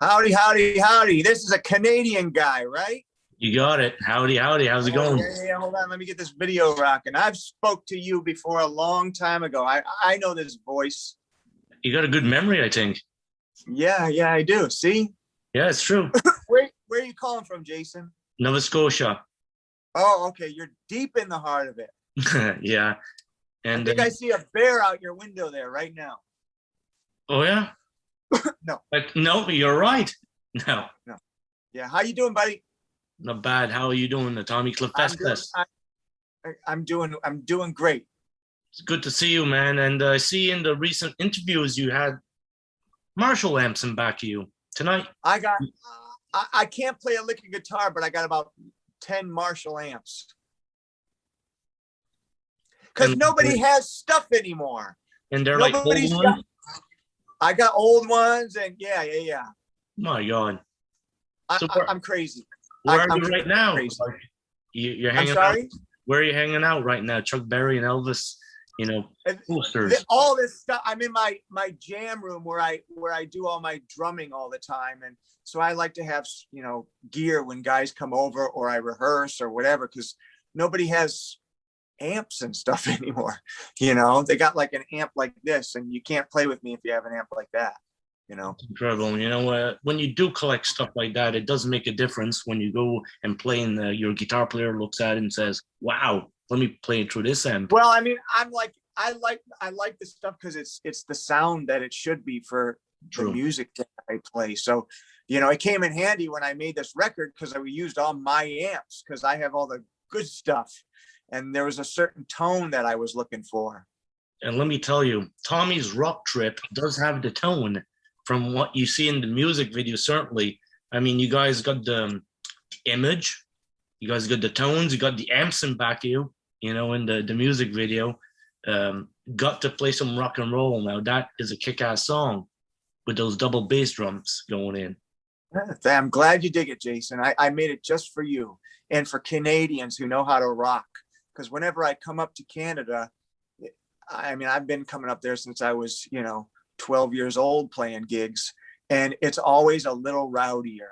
Howdy, howdy, howdy. This is a Canadian guy, right? You got it. Howdy, howdy. How's it going? Yeah, hold on. Let me get this video rocking. I've spoke to you before a long time ago. I know this voice. You got a good memory, I think. Yeah, I do. See? Yeah, it's true. Where are you calling from, Jason? Nova Scotia. Oh, okay. You're deep in the heart of it. Yeah. And I think I see a bear out your window there right now. Oh, yeah? No. No, you're right. No. Yeah. How you doing, buddy? Not bad. How are you doing, the Tommy Clufetos? I'm doing great. It's good to see you, man. And I see in the recent interviews you had Marshall amps in back of you tonight. I can't play a lick of guitar, but I got about 10 Marshall amps. Because nobody has stuff anymore. And they're like old ones? I got old ones, and yeah. My God. I'm crazy. Where are you right now? Crazy. You're hanging I'm sorry? out. Where are you hanging out right now? Chuck Berry and Elvis, posters. All this stuff. I'm in my jam room where I do all my drumming all the time, and so I like to have gear when guys come over or I rehearse or whatever, because nobody has amps and stuff anymore. They got like an amp like this, and you can't play with me if you have an amp like that. Incredible. When you do collect stuff like that, it does make a difference when you go and play and your guitar player looks at it and says, wow, let me play it through this amp. Well, I mean, I like this stuff because it's the sound that it should be for the music that I play. So, it came in handy when I made this record because I used all my amps because I have all the good stuff. And there was a certain tone that I was looking for. And let me tell you, Tommy's RockTrip does have the tone from what you see in the music video, certainly. I mean, you guys got the image, you guys got the tones, you got the amps in back of you, in the music video. Got to play some rock and roll. Now, that is a kick-ass song with those double bass drums going in. I'm glad you dig it, Jason. I made it just for you and for Canadians who know how to rock. Because whenever I come up to Canada, I mean, I've been coming up there since I was, 12 years old playing gigs, and it's always a little rowdier.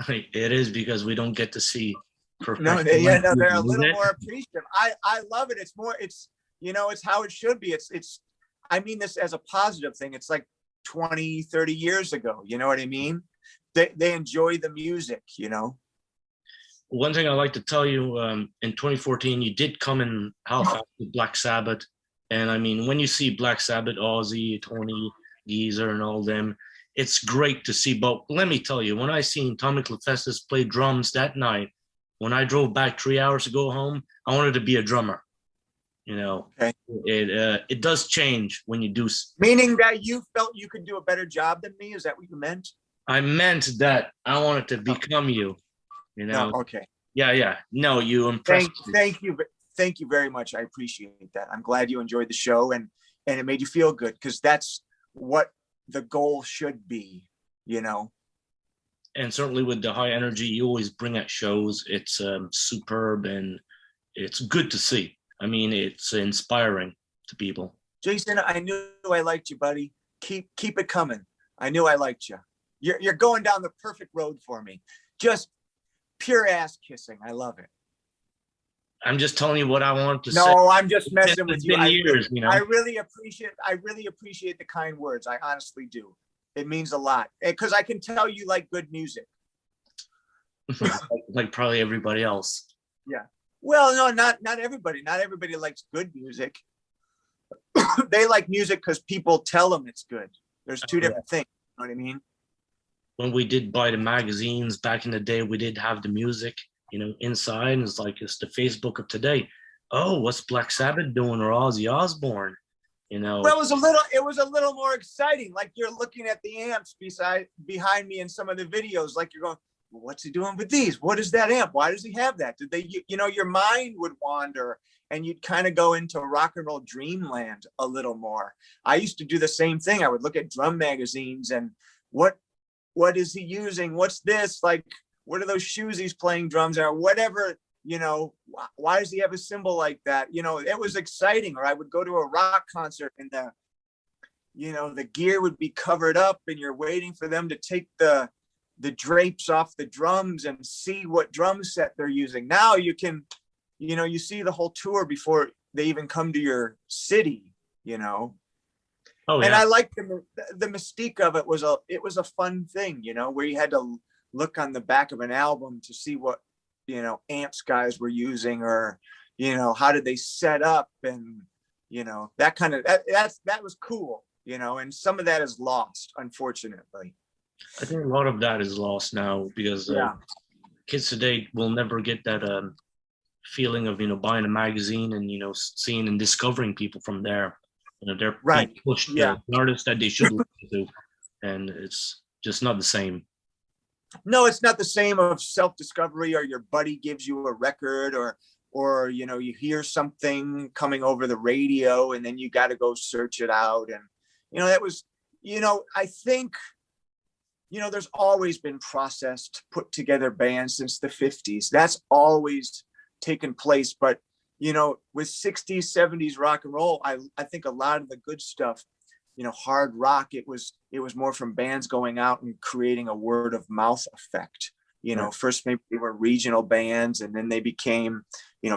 It is, because we don't get to see they're a little more appreciative. I love it. It's more, it's how it should be. I mean this as a positive thing. It's like 20, 30 years ago. You know what I mean? They enjoy the music, One thing I'd like to tell you, in 2014, you did come in Halifax with Black Sabbath. And I mean, when you see Black Sabbath, Ozzy, Tony, Geezer, and all them, it's great to see. But let me tell you, when I seen Tommy Clufetos play drums that night, when I drove back 3 hours to go home, I wanted to be a drummer. Okay. It does change when you do. Meaning that you felt you could do a better job than me? Is that what you meant? I meant that I wanted to become you. No, okay. Yeah. No, you impressed me. Thank you very much. I appreciate that. I'm glad you enjoyed the show and it made you feel good, because that's what the goal should be, And certainly with the high energy you always bring at shows, it's superb and it's good to see. I mean, it's inspiring to people. Jason, I knew I liked you, buddy. Keep it coming. I knew I liked you. You're going down the perfect road for me. Just pure ass kissing. I love it. I'm just telling you what I want to say. No, I'm just messing with you. I really appreciate the kind words. I honestly do. It means a lot, because I can tell you like good music. Like probably everybody else. Yeah. Well, no, not everybody. Not everybody likes good music. They like music because people tell them it's good. There's two different things. You know what I mean? When we did buy the magazines back in the day, we did have the music, inside. And it's like, it's the Facebook of today. Oh, what's Black Sabbath doing, or Ozzy Osbourne? Well, it was a little more exciting. Like, you're looking at the amps behind me in some of the videos. Like, you're going, well, what's he doing with these? What is that amp? Why does he have that? Did they, your mind would wander and you'd kind of go into rock and roll dreamland a little more. I used to do the same thing. I would look at drum magazines and what is he using? What's this? Like, what are those shoes he's playing drums or whatever, why does he have a symbol like that? It was exciting. Or I would go to a rock concert the gear would be covered up and you're waiting for them to take the drapes off the drums and see what drum set they're using. Now you can, you see the whole tour before they even come to your city, Oh And yeah. I like the mystique of it was a fun thing, where you had to look on the back of an album to see what, amps guys were using, or, how did they set up, and, that kind of, that was cool, and some of that is lost, unfortunately. I think a lot of that is lost now because Yeah. kids today will never get that feeling of buying a magazine and seeing and discovering people from there. They're Right. being pushed Yeah. artists that they should listen to, and it's just not the same. No, it's not the same of self-discovery, or your buddy gives you a record, or you hear something coming over the radio and then you got to go search it out. And that was, I think, there's always been processed, put together bands since the 50s. That's always taken place. But with 60s, 70s rock and roll, I think a lot of the good stuff, hard rock, it was more from bands going out and creating a word of mouth effect. Right. First maybe they were regional bands, and then they became,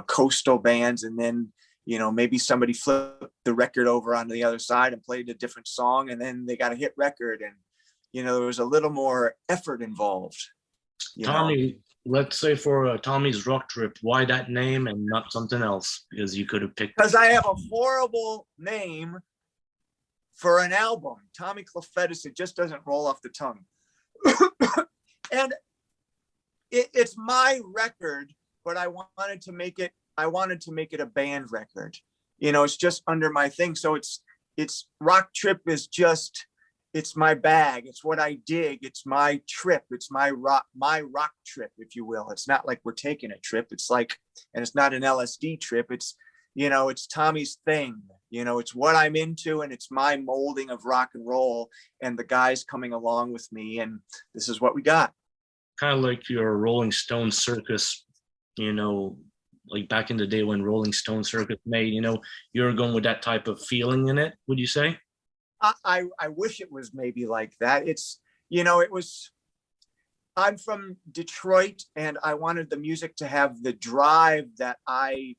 coastal bands, and then, maybe somebody flipped the record over onto the other side and played a different song, and then they got a hit record, and there was a little more effort involved. Tommy, let's say for Tommy's RockTrip, why that name and not something else? Because you could have picked. Because I have a horrible name for an album, Tommy Clufetos. It just doesn't roll off the tongue. And it's my record, but I wanted to make it a band record. It's just under my thing. So it's RockTrip is just, it's my bag. It's what I dig. It's my trip. It's my rock trip, if you will. It's not like we're taking a trip. It's like, and it's not an LSD trip. It's, it's Tommy's thing. It's what I'm into, and it's my molding of rock and roll, and the guys coming along with me, and this is what we got. Kind of like your Rolling Stone Circus, like back in the day when Rolling Stone Circus made, you're going with that type of feeling in it, would you say? I wish it was maybe like that. It's, it was, I'm from Detroit, and I wanted the music to have the drive that I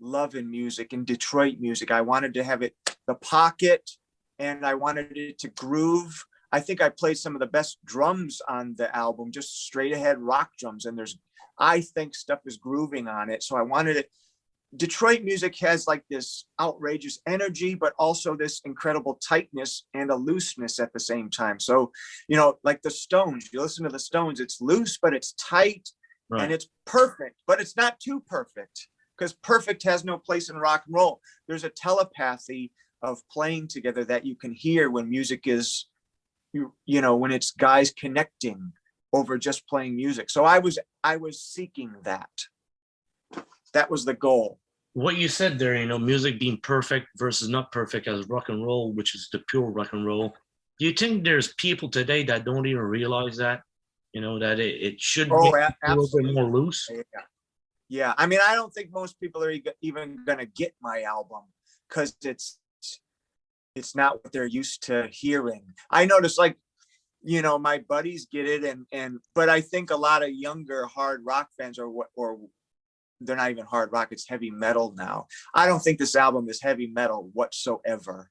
love in music, in Detroit music. I wanted to have the pocket, and I wanted it to groove. I think I played some of the best drums on the album, just straight ahead rock drums. And I think stuff is grooving on it. So I wanted it. Detroit music has like this outrageous energy, but also this incredible tightness and a looseness at the same time. So, like the Stones, you listen to the Stones, it's loose, but it's tight, right, and it's perfect, but it's not too perfect, because perfect has no place in rock and roll. There's a telepathy of playing together that you can hear when music is, when it's guys connecting over just playing music. So I was seeking that. That was the goal. What you said there, music being perfect versus not perfect as rock and roll, which is the pure rock and roll. Do you think there's people today that don't even realize that, that it should be a little bit more loose? Yeah. I mean, I don't think most people are even going to get my album, because it's not what they're used to hearing. I notice, like, my buddies get it, but I think a lot of younger hard rock fans, or they're not even hard rock, it's heavy metal now. I don't think this album is heavy metal whatsoever.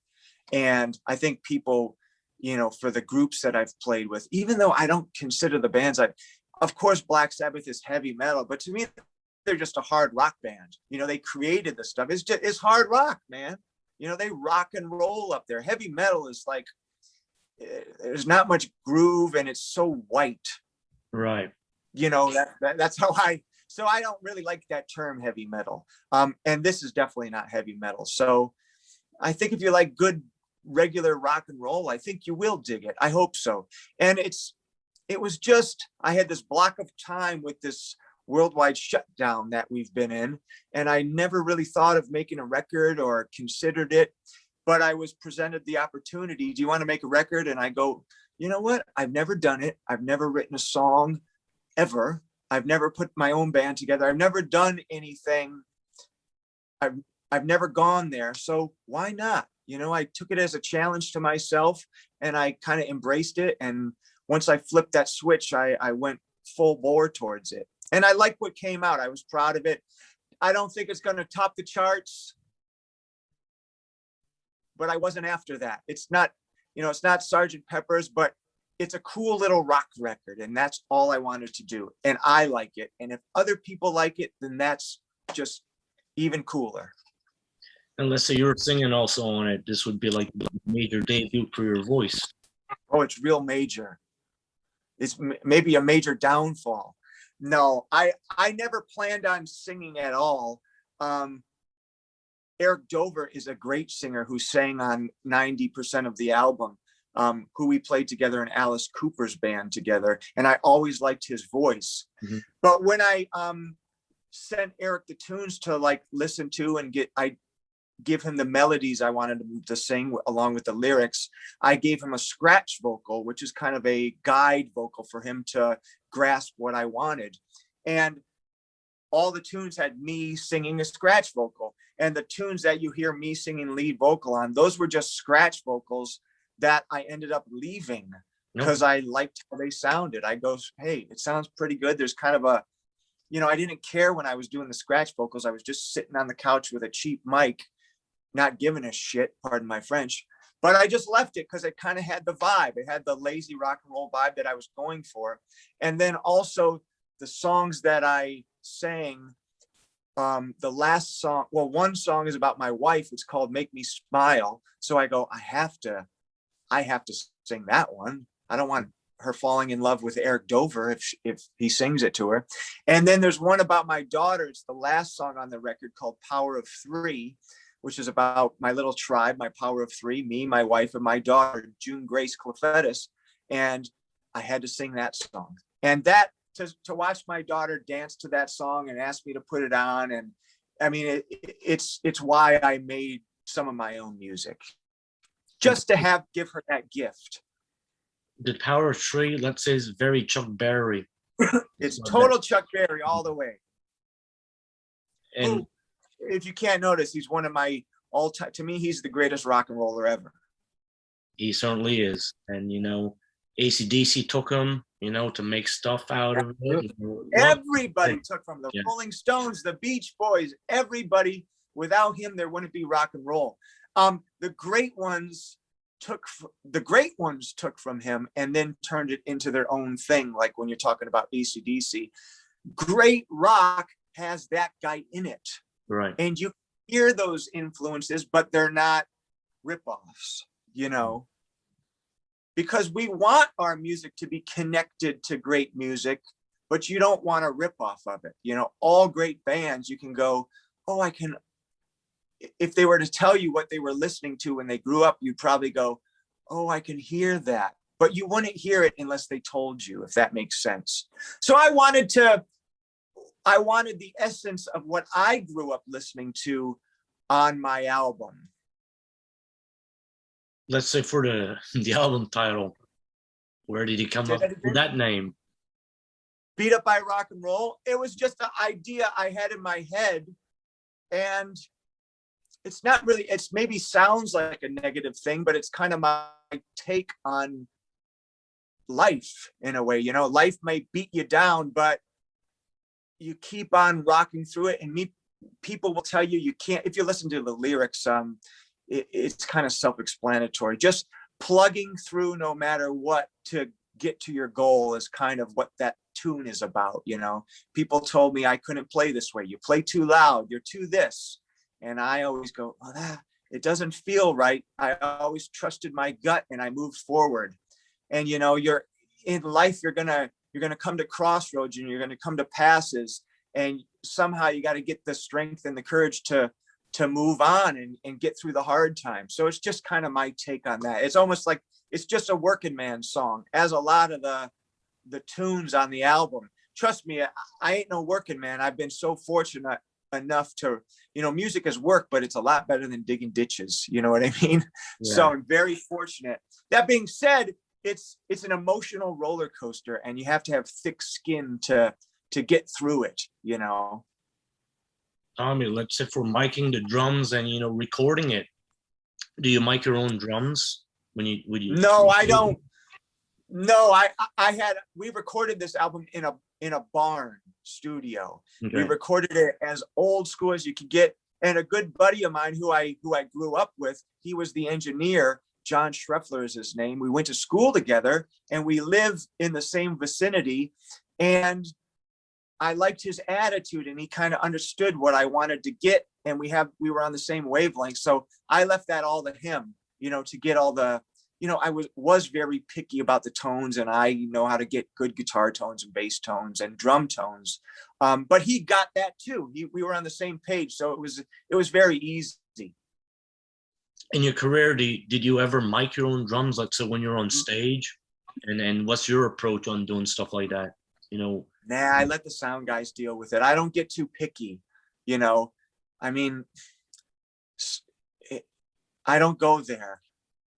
And I think people, for the groups that I've played with, even though I don't consider the bands, of course, Black Sabbath is heavy metal, but to me, they're just a hard rock band. They created the stuff. It's hard rock, man. They rock and roll up there. Heavy metal is like, there's not much groove, and it's so white. Right. That's how so I don't really like that term, heavy metal. And this is definitely not heavy metal. So I think if you like good regular rock and roll, I think you will dig it. I hope so. And it was just, I had this block of time with this worldwide shutdown that we've been in, and I never really thought of making a record or considered it, but I was presented the opportunity. Do you want to make a record? And I go, you know what? I've never done it. I've never written a song ever. I've never put my own band together. I've never done anything. I've never gone there. So why not? I took it as a challenge to myself, and I kind of embraced it. And once I flipped that switch, I went full bore towards it. And I like what came out. I was proud of it. I don't think it's going to top the charts, but I wasn't after that. It's not, it's not Sgt. Pepper's, but it's a cool little rock record. And that's all I wanted to do. And I like it. And if other people like it, then that's just even cooler. And let's say you're singing also on it, this would be like a major debut for your voice. Oh, it's real major. It's maybe a major downfall. No, I never planned on singing at all. Eric Dover is a great singer who sang on 90% of the album, who we played together in Alice Cooper's band together. And I always liked his voice. Mm-hmm. But when I sent Eric the tunes to like listen to and I give him the melodies I wanted him to sing along with the lyrics, I gave him a scratch vocal, which is kind of a guide vocal for him to grasp what I wanted. And all the tunes had me singing a scratch vocal. And the tunes that you hear me singing lead vocal on, those were just scratch vocals that I ended up leaving because I liked how they sounded. I go, hey, it sounds pretty good. There's kind of a, I didn't care when I was doing the scratch vocals. I was just sitting on the couch with a cheap mic, not giving a shit, pardon my French, but I just left it because it kind of had the vibe. It had the lazy rock and roll vibe that I was going for. And then also the songs that I sang, the last song, well, one song is about my wife. It's called Make Me Smile. So I go, I have to sing that one. I don't want her falling in love with Eric Dover if he sings it to her. And then there's one about my daughter. It's the last song on the record called Power of Three, which is about my little tribe, my power of three, me, my wife, and my daughter, June Grace Clufetos. And I had to sing that song. And that, to watch my daughter dance to that song and ask me to put it on. And I mean, it's why I made some of my own music, just to give her that gift. The Power of Three, let's say, is very Chuck Berry. It's total Chuck Berry all the way. And if you can't notice, he's one of my all-time, to me, he's the greatest rock and roller ever. He certainly is. And, AC/DC took him, to make stuff out of it. Everybody took from the Rolling Stones, the Beach Boys, everybody. Without him, there wouldn't be rock and roll. The great ones took from him and then turned it into their own thing. Like when you're talking about AC/DC, great rock has that guy in it. Right. And you hear those influences, but they're not ripoffs, because we want our music to be connected to great music, but you don't want a ripoff of it. All great bands, you can go, if they were to tell you what they were listening to when they grew up, you'd probably go, I can hear that. But you wouldn't hear it unless they told you, if that makes sense. So I wanted the essence of what I grew up listening to on my album. Let's say for the album title, where did he come up with that name? Beat Up by Rock and Roll. It was just an idea I had in my head. And it's not really, it's maybe sounds like a negative thing, but it's kind of my take on life in a way. Life may beat you down, but you keep on rocking through it. And people will tell you can't, if you listen to the lyrics, it's kind of self-explanatory. Just plugging through no matter what to get to your goal is kind of what that tune is about. People told me I couldn't play this way. You play too loud, you're too this. And I always go, it doesn't feel right. I always trusted my gut and I moved forward. And you're in life, you're gonna come to crossroads and you're gonna come to passes, and somehow you got to get the strength and the courage to move on and get through the hard times. So it's just kind of my take on that. It's almost like it's just a working man song, as a lot of the tunes on the album. Trust me, I ain't no working man. I've been so fortunate enough to, music is work, but it's a lot better than digging ditches. You know what I mean? Yeah. So I'm very fortunate. That being said, it's an emotional roller coaster, and you have to have thick skin to get through it, Tommy, let's say for miking the drums and, recording it, Do you mic your own drums when you would you? No, I don't. No, we recorded this album in a barn studio. Okay. We recorded it as old school as you could get. And a good buddy of mine who I grew up with, he was the engineer. John Schreffler is his name. We went to school together and we live in the same vicinity. And I liked his attitude and he kind of understood what I wanted to get. And we were on the same wavelength. So I left that all to him, to get all the, I was very picky about the tones, and I know how to get good guitar tones and bass tones and drum tones. But he got that too. We were on the same page. So it was very easy. In your career, did you ever mic your own drums? Like, so when you're on stage, and what's your approach on doing stuff like that? Nah, I let the sound guys deal with it. I don't get too picky, I mean, I don't go there,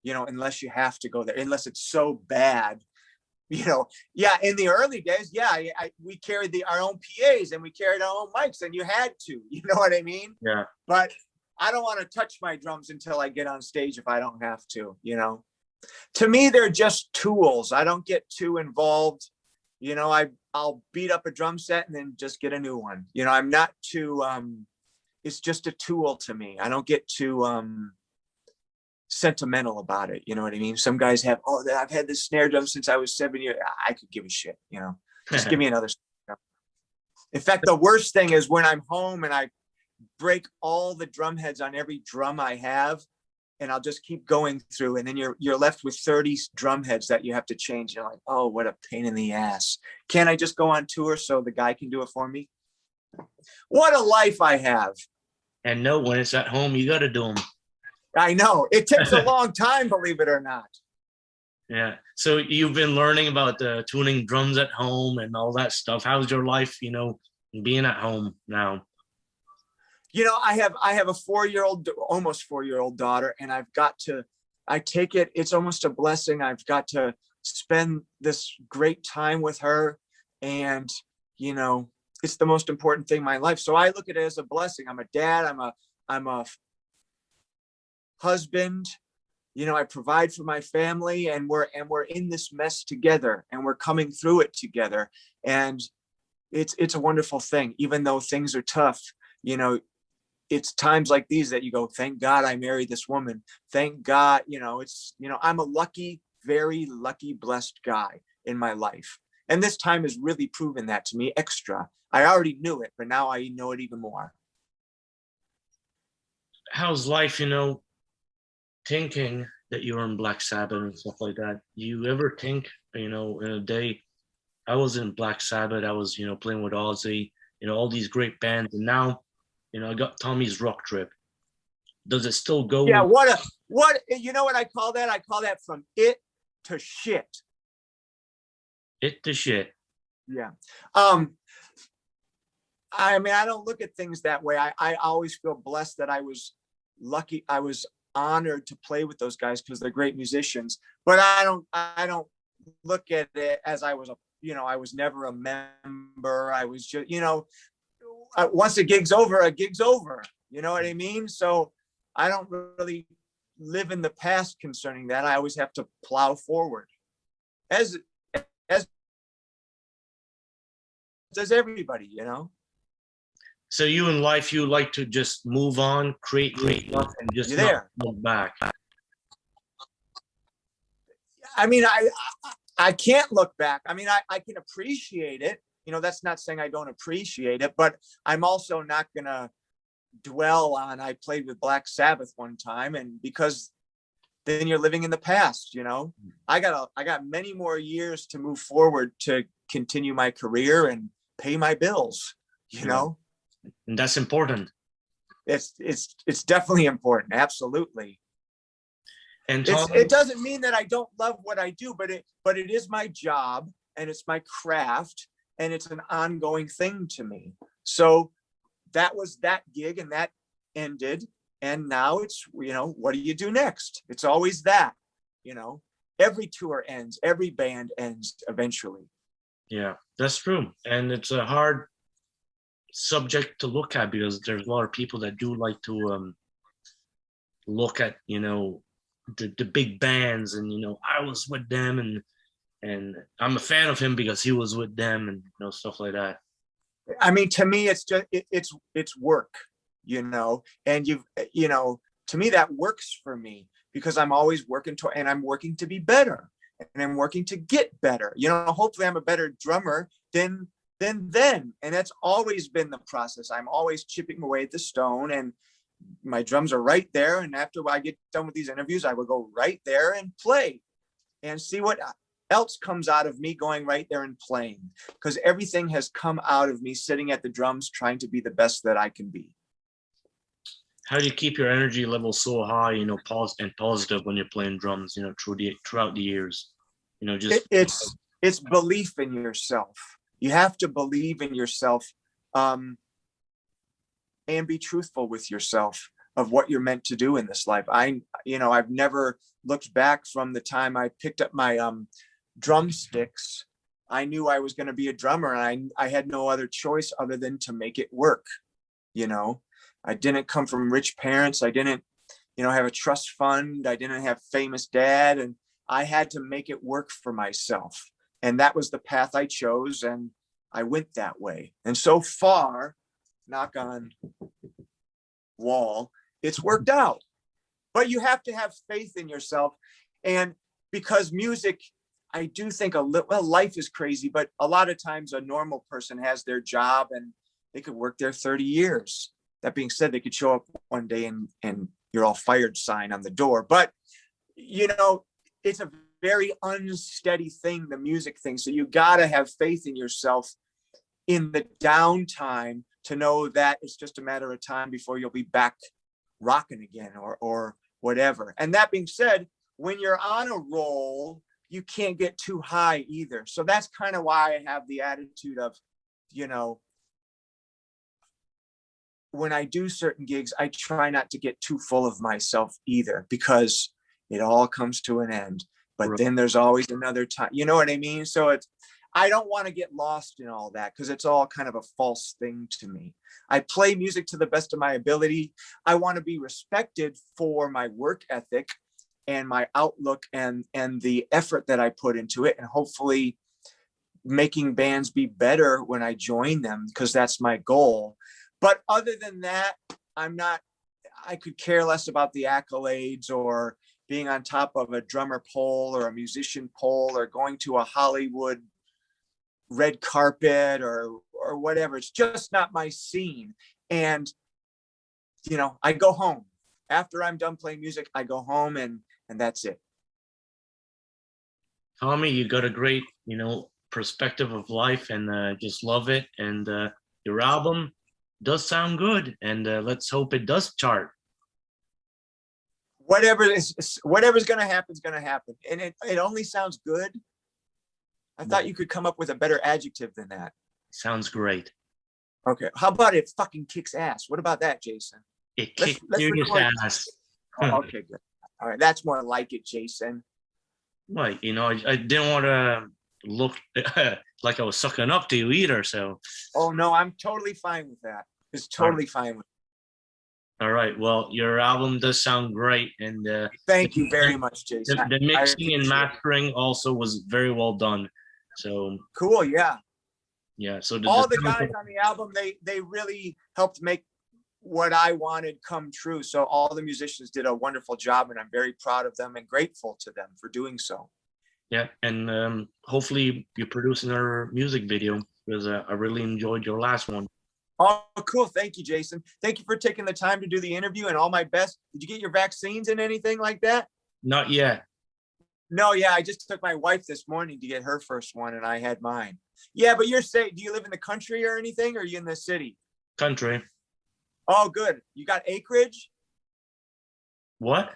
unless you have to go there, unless it's so bad, yeah. In the early days, yeah, we carried our own PAs and we carried our own mics, and you had to, you know what I mean? Yeah. But I don't want to touch my drums until I get on stage if I don't have to, To me, they're just tools. I don't get too involved. I'll beat up a drum set and then just get a new one. I'm not too, it's just a tool to me. I don't get too sentimental about it. You know what I mean? Some guys have, I've had this snare drum since I was 7 years. I could give a shit, just give me another. In fact, the worst thing is when I'm home and I break all the drum heads on every drum I have, and I'll just keep going through, and then you're left with 30 drum heads that you have to change. You're like, oh, what a pain in the ass. Can't I just go on tour so the guy can do it for me? What a life I have. And no, when it's at home, you got to do them. I know. It takes a long time, believe it or not. Yeah. So you've been learning about tuning drums at home and all that stuff. How's your life, being at home now? I have a 4-year-old, almost 4-year-old daughter, and I take it, it's almost a blessing. I've got to spend this great time with her, and, it's the most important thing in my life. So I look at it as a blessing. I'm a dad. I'm a husband. I provide for my family, and we're in this mess together, and we're coming through it together. And it's a wonderful thing, even though things are tough. It's times like these that you go, thank God I married this woman. Thank God, I'm a lucky, very lucky, blessed guy in my life. And this time has really proven that to me extra. I already knew it, but now I know it even more. How's life, thinking that you're in Black Sabbath and stuff like that? You ever think, in a day, I was in Black Sabbath, I was, playing with Ozzy, all these great bands, and now, I got Tommy's RockTrip. Does it still go? Yeah, what, you know what I call that? I call that from it to shit. It to shit. Yeah. I mean, I don't look at things that way. I always feel blessed that I was lucky. I was honored to play with those guys because they're great musicians. But I don't look at it as I was I was never a member. I was just, once a gig's over, a gig's over. You know what I mean? So I don't really live in the past concerning that. I always have to plow forward, as does everybody, So you in life, you like to just move on, create stuff, and just not look back. I mean, I can't look back. I mean, I can appreciate it. That's not saying I don't appreciate it, but I'm also not going to dwell on, I played with Black Sabbath one time, and because then you're living in the past, I got many more years to move forward to continue my career and pay my bills, And that's important. It's definitely important. Absolutely. And it doesn't mean that I don't love what I do, but it is my job, and it's my craft, and it's an ongoing thing to me. So that was that gig, and that ended. And now it's, what do you do next? It's always that, every tour ends, every band ends eventually. Yeah, that's true. And it's a hard subject to look at because there's a lot of people that do like to look at, the big bands, and I was with them, and I'm a fan of him because he was with them, and stuff like that. I mean, to me, it's just it's work, and to me that works for me because I'm always working to, and I'm working to be better, and I'm working to get better. Hopefully I'm a better drummer than then, and that's always been the process. I'm always chipping away at the stone, and my drums are right there. And after I get done with these interviews, I will go right there and play and see what else comes out of me going right there and playing, because everything has come out of me sitting at the drums trying to be the best that I can be. How do you keep your energy level so high, positive when you're playing drums, throughout the years? It's belief in yourself. You have to believe in yourself, and be truthful with yourself of what you're meant to do in this life. I've never looked back from the time I picked up my drumsticks. I knew I was going to be a drummer, and I had no other choice other than to make it work. I didn't come from rich parents. I didn't, have a trust fund. I didn't have famous dad, and I had to make it work for myself. And that was the path I chose, and I went that way. And so far, knock on wall, it's worked out. But you have to have faith in yourself. And because music, I do think life is crazy, but a lot of times a normal person has their job and they could work there 30 years. That being said, they could show up one day and you're all fired sign on the door. But, it's a very unsteady thing, the music thing. So you got to have faith in yourself in the downtime to know that it's just a matter of time before you'll be back rocking again or whatever. And that being said, when you're on a roll, you can't get too high either. So that's kind of why I have the attitude of, when I do certain gigs, I try not to get too full of myself either, because it all comes to an end. But Right. Then there's always another time. You know what I mean? So I don't want to get lost in all that, because it's all kind of a false thing to me. I play music to the best of my ability. I want to be respected for my work ethic and my outlook and the effort that I put into it, and hopefully making bands be better when I join them, because that's my goal. But other than that, I could care less about the accolades or being on top of a drummer pole or a musician pole or going to a Hollywood red carpet or whatever. It's just not my scene. And, I go home. After I'm done playing music, I go home and that's it. Tommy, you got a great, perspective of life, and just love it. And your album does sound good, and let's hope it does chart. Whatever's going to happen is going to happen. And it only sounds good. I thought you could come up with a better adjective than that. Sounds great. Okay. How about it fucking kicks ass? What about that, Jason? It kicks serious ass. Oh, okay, good. All right. That's more like it, Jason. Right. I didn't want to look like I was sucking up to you either. So. Oh, no, I'm totally fine with that. It's totally fine with All right. Well, your album does sound great, and thank you very much, Jason. The mixing and mastering also was very well done. So cool, yeah. Yeah. So all the guys on the album, they really helped make what I wanted come true. So all the musicians did a wonderful job, and I'm very proud of them and grateful to them for doing so. Yeah, and hopefully you produce another music video, because I really enjoyed your last one. Oh, cool. Thank you, Jason. Thank you for taking the time to do the interview, and all my best. Did you get your vaccines and anything like that? Not yet. No, yeah. I just took my wife this morning to get her first one, and I had mine. Yeah, but you're safe. Do you live in the country or anything, or are you in the city? Country. Oh, good. You got acreage? What?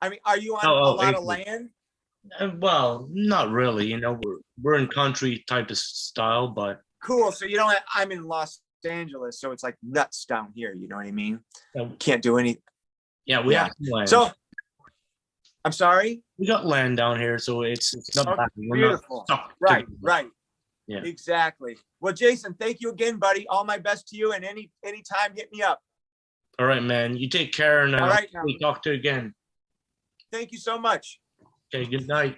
I mean, are you on a lot of land? Well, not really. We're in country type of style, but cool. So you don't. I'm in Los Angeles, so it's like nuts down here. You know what I mean? Can't do anything. Yeah, we have land. So, I'm sorry. We got land down here, so it's not bad. Beautiful. Right. Yeah. Exactly. Well, Jason, thank you again, buddy. All my best to you, and anytime, hit me up. All right, man. You take care, and All right, now. we talk to you again. Thank you so much. Okay, good night.